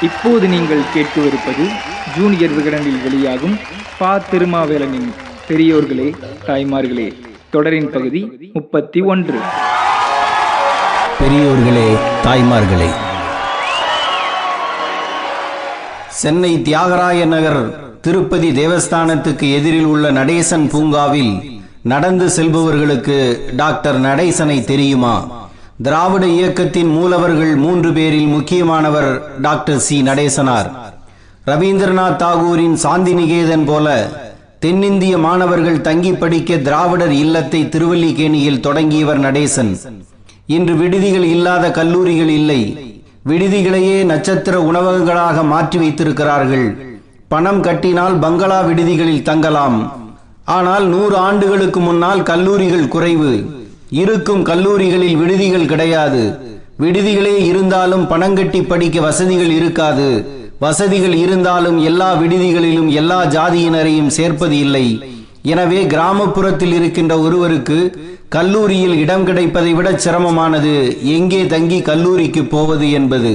இப்போது நீங்கள் கேட்கவிருப்பது ஜூனியர் விகடனில் வெளியாகும் பா. திருமாவேலனின் பெரியோர்களே தாய்மார்களே தொடரின் பகுதி 31. பெரியோர்களே தாய்மார்களே. சென்னை தியாகராய நகர் திருப்பதி தேவஸ்தானத்துக்கு எதிரில் உள்ள நடேசன் பூங்காவில் நடந்து செல்பவர்களுக்கு டாக்டர் நடேசனை தெரியுமா? திராவிட இயக்கத்தின் மூலவர்கள் 3 பேரில் முக்கியமானவர் டாக்டர் சி. நடேசனார். ரவீந்திரநாத் தாகூரின் சாந்தி நிகேதன் போல தென்னிந்திய மாணவர்கள் தங்கி படிக்க திராவிடர் இல்லத்தை திருவல்லிக்கேணியில் தொடங்கியவர் நடேசன். இன்று விடுதிகள் இல்லாத கல்லூரிகள் இல்லை. விடுதிகளையே நட்சத்திர உணவகங்களாக மாற்றி வைத்திருக்கிறார்கள். பணம் கட்டினால் பங்களா விடுதிகளில் தங்கலாம். ஆனால் 100 ஆண்டுகளுக்கு முன்னால் கல்லூரிகள் குறைவு. இருக்கும் கல்லூரிகளில் விடுதிகள் கிடையாது. விடுதிகளே இருந்தாலும் பணங்கட்டி படிக்க வசதிகள் இருக்காது. வசதிகள் இருந்தாலும் எல்லா விடுதிகளிலும் எல்லா ஜாதியினரையும் சேர்ப்பது இல்லை. எனவே கிராமப்புறத்தில் இருக்கின்ற ஒருவருக்கு கல்லூரியில் இடம் கிடைப்பதை விட சிரமமானது எங்கே தங்கி கல்லூரிக்கு போவது என்பது.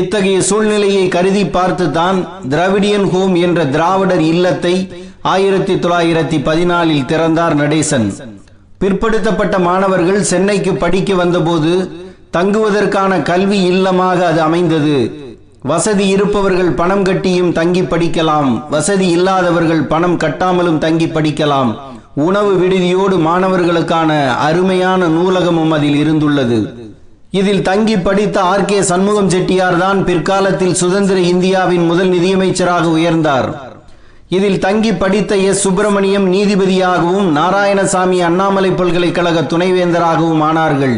இத்தகைய சூழ்நிலையை கருதி பார்த்துதான் திராவிடியன் ஹோம் என்ற திராவிடர் இல்லத்தை 1914 திறந்தார் நடேசன். பிற்படுத்தப்பட்ட மாணவர்கள் சென்னைக்கு படிக்க வந்தபோது தங்குவதற்கான கல்வி இல்லமாக அது அமைந்தது. வசதி இருப்பவர்கள் பணம் கட்டியும் தங்கி படிக்கலாம். வசதி இல்லாதவர்கள் பணம் கட்டாமலும் தங்கி படிக்கலாம். உணவு விடுதியோடு மாணவர்களுக்கான அருமையான நூலகமும் அதில் இருந்துள்ளது. இதில் தங்கி படித்த R.K. சண்முகம் செட்டியார் தான் பிற்காலத்தில் சுதந்திர இந்தியாவின் முதல் நிதியமைச்சராக உயர்ந்தார். இதில் தங்கி படித்த S. சுப்பிரமணியம் நீதிபதியாகவும் நாராயணசாமி அண்ணாமலை பல்கலைக்கழக துணைவேந்தராகவும் ஆனார்கள்.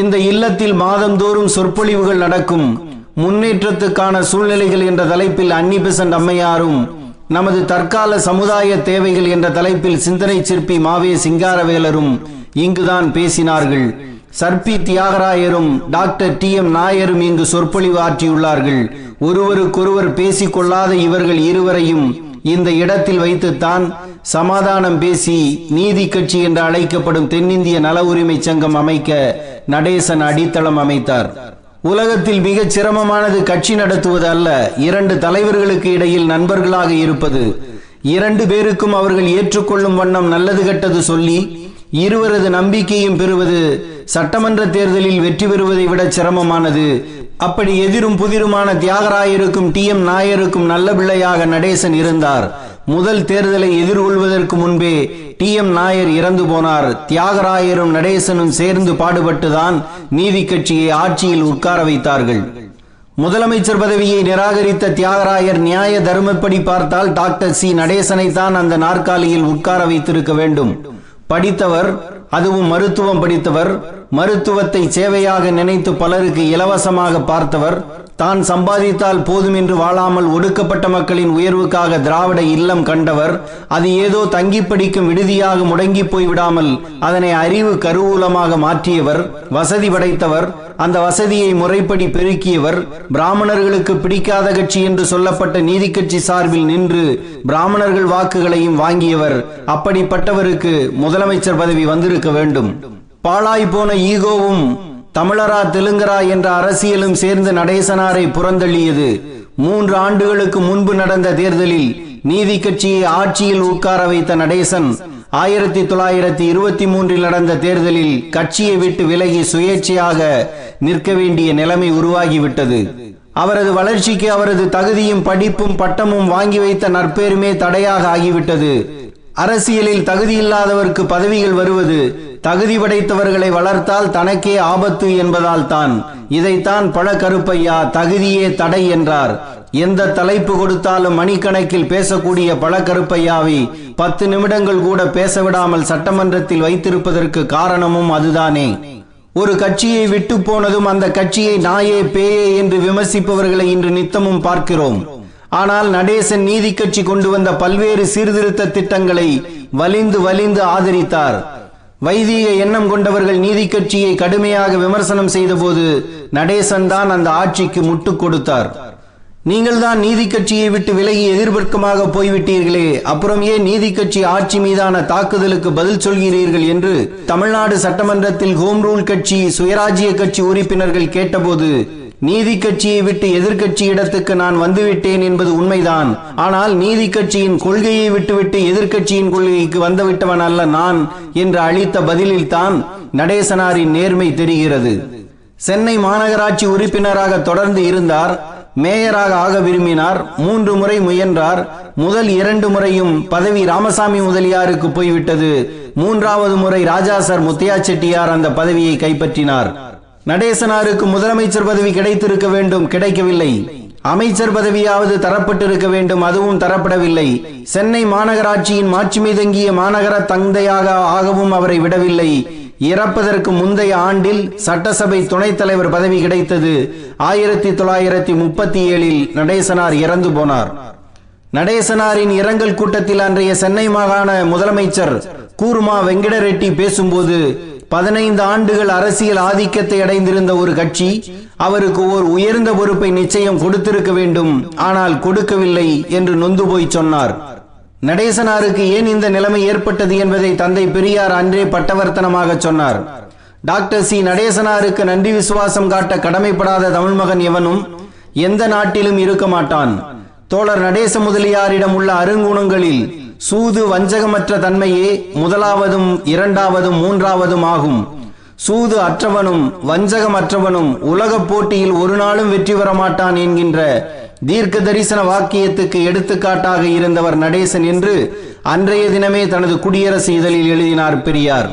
இந்த இல்லத்தில் மாதந்தோறும் சொற்பொழிவுகள் நடக்கும். முன்னேற்றத்துக்கான சூழ்நிலைகள் என்ற தலைப்பில் அன்னி பெசன்ட் அம்மையாரும், நமது தற்கால சமுதாய தேவைகள் என்ற தலைப்பில் சிந்தனை சிற்பி மாவே சிங்காரவேலரும் இங்குதான் பேசினார்கள். சர்பி தியாகராயரும் டாக்டர் T.M. நாயரும் இங்கு சொற்பொழிவு ஆற்றியுள்ளார்கள். ஒருவருக்கொருவர் பேசிக்கொள்ளாத இவர்கள் இருவரையும் இந்த இடத்தில் வைத்துத்தான் சமாதானம் பேசி நீதி கட்சி என்று அழைக்கப்படும் தென்னிந்திய நல உரிமை சங்கம் அமைக்க நடேசன் அடித்தளம் அமைத்தார். உலகத்தில் மிகச் சிரமமானது கட்சி நடத்துவது அல்ல, 2 தலைவர்களுக்கு இடையில் நண்பர்களாக இருப்பது. 2 பேருக்கும் அவர்கள் ஏற்றுக்கொள்ளும் வண்ணம் நல்லது கெட்டது சொல்லி இருவரது நம்பிக்கையும் பெறுவது சட்டமன்ற தேர்தலில் வெற்றி பெறுவதை விட சிரமமானது. அப்படி எதிரும் புதிருமான தியாகராயருக்கும் T.M. நாயருக்கும் நல்ல பிள்ளையாக நடேசன் இருந்தார். முதல் தேர்தலை எதிர்கொள்வதற்கு முன்பே T.M. நாயர் இறந்து போனார். தியாகராயரும் நடேசனும் சேர்ந்து பாடுபட்டுதான் நீதி கட்சியை ஆட்சியில் உட்கார வைத்தார்கள். முதலமைச்சர் பதவியை நிராகரித்த தியாகராயர் நியாய தர்மப்படி பார்த்தால் டாக்டர் சி. நடேசனை தான் அந்த நாற்காலியில் உட்கார வைத்திருக்க வேண்டும். படித்தவர், அதுவும் மருத்துவம் படித்தவர். மருத்துவத்தை சேவையாக நினைத்து பலருக்கு இலவசமாக பார்த்தவர். தான் சம்பாதித்தால் போதும் என்று வாழாமல் ஒடுக்கப்பட்ட மக்களின் உயர்வுக்காக திராவிட இல்லம் கண்டவர். அது ஏதோ தங்கி படிக்கும் விடுதியாக முடங்கி போய்விடாமல் அதனை அறிவு கருவூலமாக மாற்றியவர். வசதி படைத்தவர். அந்த வசதியை முறைப்படி பெருக்கியவர். பிராமணர்களுக்கு பிடிக்காத கட்சி என்று சொல்லப்பட்ட நீதி கட்சி சார்பில் நின்று பிராமணர்கள் வாக்குகளையும் வாங்கியவர். அப்படிப்பட்டவருக்கு முதலமைச்சர் பதவி வந்திருக்க வேண்டும். பாழாய் போன ஈகோவும் தமிழரா தெலுங்கரா என்ற அரசியலும் சேர்ந்து நடேசனாரை புறந்தள்ளியது. 3 ஆண்டுகளுக்கு முன்பு நடந்த தேர்தலில் நீதி கட்சியை ஆட்சியில் உட்கார வைத்த நடேசன் 1923 நடந்த தேர்தலில் கட்சியை விட்டு விலகி சுயேட்சையாக நிற்க வேண்டிய நிலைமை உருவாகிவிட்டது. அவரது வளர்ச்சிக்கு அவரது தகுதியும் படிப்பும் பட்டமும் வாங்கி வைத்த நற்பேருமே தடையாக ஆகிவிட்டது. அரசியலில் தகுதியில்லாதவருக்கு பதவிகள் வருவது தகுதி படைத்தவர்களை வளர்த்தால் தனக்கே ஆபத்து என்பதால் தான். இதைத்தான் பழ கருப்பையா தகுதியே தடை என்றார். எந்த தலைப்பு கொடுத்தாலும் மணிக்கணக்கில் பேசக்கூடிய பழ கருப்பையாவை 10 நிமிடங்கள் கூட பேசவிடாமல் சட்டமன்றத்தில் வைத்திருப்பதற்கு காரணமும் அதுதானே. ஒரு கட்சியை விட்டு போனதும் அந்த கட்சியை நாயே பேயே என்று விமர்சிப்பவர்களை இன்று நித்தமும் பார்க்கிறோம். ஆனால் நடேசன் நீதி கட்சி கொண்டு வந்த பல்வேறு சீர்திருத்த திட்டங்களை வலிந்து ஆதரித்தார். வைதிக எண்ணம் கொண்டவர்கள் நீதி கட்சியை கடுமையாக விமர்சனம் செய்த போது நடேசன் தான் அந்த ஆட்சிக்கு முட்டு கொடுத்தார். நீங்கள் தான் நீதி கட்சியை விட்டு விலகி எதிர்பக்கமாக போய்விட்டீர்களே, அப்புறம் ஏன் நீதி கட்சி ஆட்சி மீதான தாக்குதலுக்கு பதில் சொல்கிறீர்கள் என்று தமிழ்நாடு சட்டமன்றத்தில் ஹோம் ரூல் கட்சி சுயராஜ்ய கட்சி உறுப்பினர்கள் கேட்டபோது நீதி கட்சியை விட்டு எதிர்க்கட்சி இடத்துக்கு நான் வந்துவிட்டேன் என்பது உண்மைதான். ஆனால் நீதி கட்சியின் கொள்கையை விட்டுவிட்டு எதிர்க்கட்சியின் கொள்கைக்கு வந்துவிட்டவன் அல்ல நான் என்று அளித்த பதிலில்தான் நடேசனாரின் நேர்மை தெரிகிறது. சென்னை மாநகராட்சி உறுப்பினராக தொடர்ந்து இருந்தார். மேயராக ஆக விரும்பினார். 3 முறை முயன்றார். முதல் 2 முறையும் பதவி ராமசாமி முதலியாருக்கு போய்விட்டது. 3வது முறை ராஜா சார் முத்தையா செட்டியார் அந்த பதவியை கைப்பற்றினார். நடேசனாருக்கு முதலமைச்சர் பதவி கிடைத்திருக்க வேண்டும், கிடைக்கவில்லை. அமைச்சர் பதவியாவது தரப்பட்டிருக்க வேண்டும், அதுவும் தரப்படவில்லை. சென்னை மாநகராட்சியின் மாட்சிமை தங்கிய மாநகர தந்தையாக ஆகவும் அவரை விடவில்லை. இறப்பதற்கு முந்தைய ஆண்டில் சட்டசபை துணைத் தலைவர் பதவி கிடைத்தது. 1937 நடேசனார் இறந்து போனார். நடேசனாரின் இரங்கல் கூட்டத்தில் அன்றைய சென்னை மாகாண முதலமைச்சர் கூர்மா வெங்கடரெட்டி பேசும்போது 15 ஆண்டுகள் அரசியல் ஆதிக்கத்தை அடைந்திருந்த ஒரு கட்சி அவருக்கு ஓர் உயர்ந்த பொறுப்பை நிச்சயம் கொடுத்திருக்க வேண்டும், ஆனால் கொடுக்கவில்லை என்று நொந்து போய் சொன்னார். நடேசனாருக்கு ஏன் இந்த நிலைமை ஏற்பட்டது என்பதை தந்தை பெரியார் அன்றே பட்டவர்த்தனமாக சொன்னார். டாக்டர் சி நடேசனாருக்கு நன்றி விசுவாசம் காட்ட கடமைப்படாத தமிழ் மகன் எவனும் எந்த நாட்டிலும் இருக்க மாட்டான். தோழர் நடேச முதலியாரிடம் உள்ள அருங்குணங்களில் சூது வஞ்சகமற்ற தன்மையே முதலாவதும் 2வதும் 3வதும் ஆகும். சூது அற்றவனும் வஞ்சகமற்றவனும் உலக போட்டியில் ஒரு நாளும் வெற்றி பெற மாட்டான் என்கின்ற தீர்க்க தரிசன வாக்கியத்துக்கு எடுத்துக்காட்டாக இருந்தவர் நடேசன் என்று அன்றைய தினமே தனது குடியரசு இதழில் எழுதினார் பெரியார்.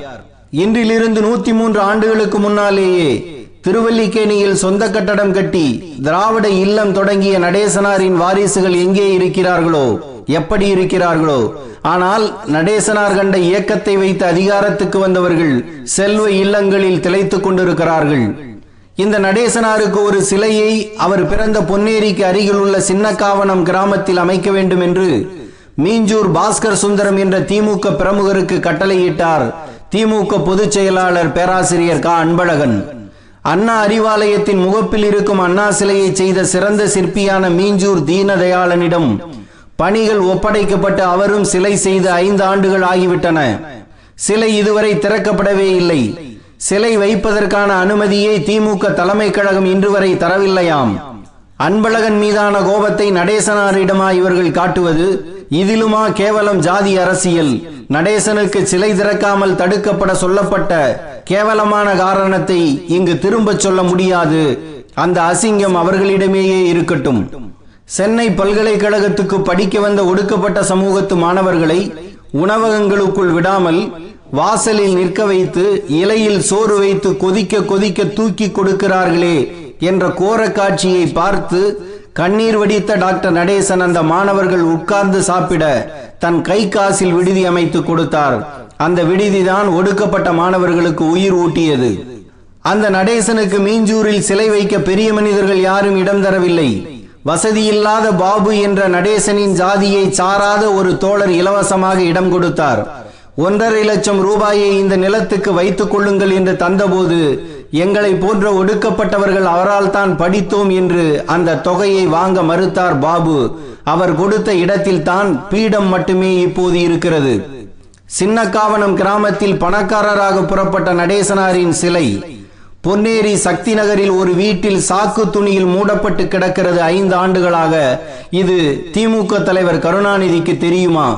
இன்றிலிருந்து 103 ஆண்டுகளுக்கு முன்னாலேயே திருவல்லிக்கேணியில் சொந்த கட்டடம் கட்டி திராவிட இல்லம் தொடங்கிய நடேசனாரின் வாரிசுகள் எங்கே இருக்கிறார்களோ, எப்படி இருக்கிறார்களோ? ஆனால் நடேசனார் கண்ட இயக்கத்தை வைத்து அதிகாரத்துக்கு வந்தவர்கள் செல்வ இல்லங்களில் திளைத்துக் கொண்டிருக்கிறார்கள். இந்த நடேசனாருக்கு ஒரு சிலையை அவர் பிறந்த பொன்னேரிக்கு அருகில் உள்ள சின்னக்காவனம் கிராமத்தில் அமைக்க வேண்டும் என்று மீஞ்சூர் பாஸ்கர் சுந்தரம் என்ற திமுக பிரமுகருக்கு கட்டளையிட்டார் திமுக பொதுச் செயலாளர் பேராசிரியர் க அன்பழகன். அண்ணா அறிவாலயத்தின் முகப்பில் இருக்கும் அண்ணா சிலையை செய்த சிறந்த சிற்பியான மீஞ்சூர் தீனதயாளனிடம் பணிகள் ஒப்படைக்கப்பட்டு அவரும் சிலை செய்து 5 ஆண்டுகள் ஆகிவிட்டன. சிலை இதுவரை திறக்கப்படவே இல்லை. சிலை வைப்பதற்கான அனுமதியை திமுக தலைமை கழகம் இன்று வரை தரவில்லையாம். அன்பழகன் மீதான கோபத்தை நடேசனாரிடமா இவர்கள் காட்டுவது? இதிலுமா கேவலம் ஜாதி அரசியல்? நடேசனுக்கு சிலை திறக்காமல் தடுக்கப்பட சொல்லப்பட்ட கேவலமான காரணத்தை இங்கு திரும்பச் சொல்ல முடியாது. அந்த அசிங்கம் அவர்களிடமேயே இருக்கட்டும். சென்னை பல்கலைக்கழகத்துக்கு படிக்க வந்த ஒடுக்கப்பட்ட சமூகத்து மாணவர்களை உணவகங்களுக்குள் விடாமல் வாசலில் நிற்க வைத்து இலையில் சோறு வைத்து கொதிக்க கொதிக்க தூக்கி கொடுக்கிறார்களே என்ற கோர காட்சியை பார்த்து கண்ணீர் வடித்த டாக்டர் நடேசன் அந்த மாணவர்கள் உட்கார்ந்து சாப்பிட தன் கை காசில் விடுதி அமைத்து கொடுத்தார். அந்த விடுதிதான் ஒடுக்கப்பட்ட மாணவர்களுக்கு உயிர் ஊட்டியது. அந்த நடேசனுக்கு மீஞ்சூரில் சிலை வைக்க பெரிய மனிதர்கள் யாரும் இடம் தரவில்லை. வசதியில்லாத பாபு என்ற நடேசனின் ஜாதியை சாராத ஒரு தோழர் இலவசமாக இடம் கொடுத்தார். 1.5 லட்சம் ரூபாயை இந்த நிலத்துக்கு வைத்துக் கொள்ளுங்கள் என்று தந்தபோது எங்களை போன்ற ஒடுக்கப்பட்டவர்கள் அவரால் தான் படித்தோம் என்று அந்த தொகையை வாங்க மறுத்தார் பாபு. அவர் கொடுத்த இடத்தில் தான் பீடம் மட்டுமே இப்போது இருக்கிறது. சின்னக்காவனம் கிராமத்தில் பணக்காரராக புறப்பட்ட நடேசனாரின் சிலை பொன்னேரி சக்தி நகரில் ஒரு வீட்டில் சாக்கு துணியில் மூடப்பட்டு கிடக்கிறது 5 ஆண்டுகளாக. இது திமுக தலைவர் கருணாநிதிக்கு தெரியுமா?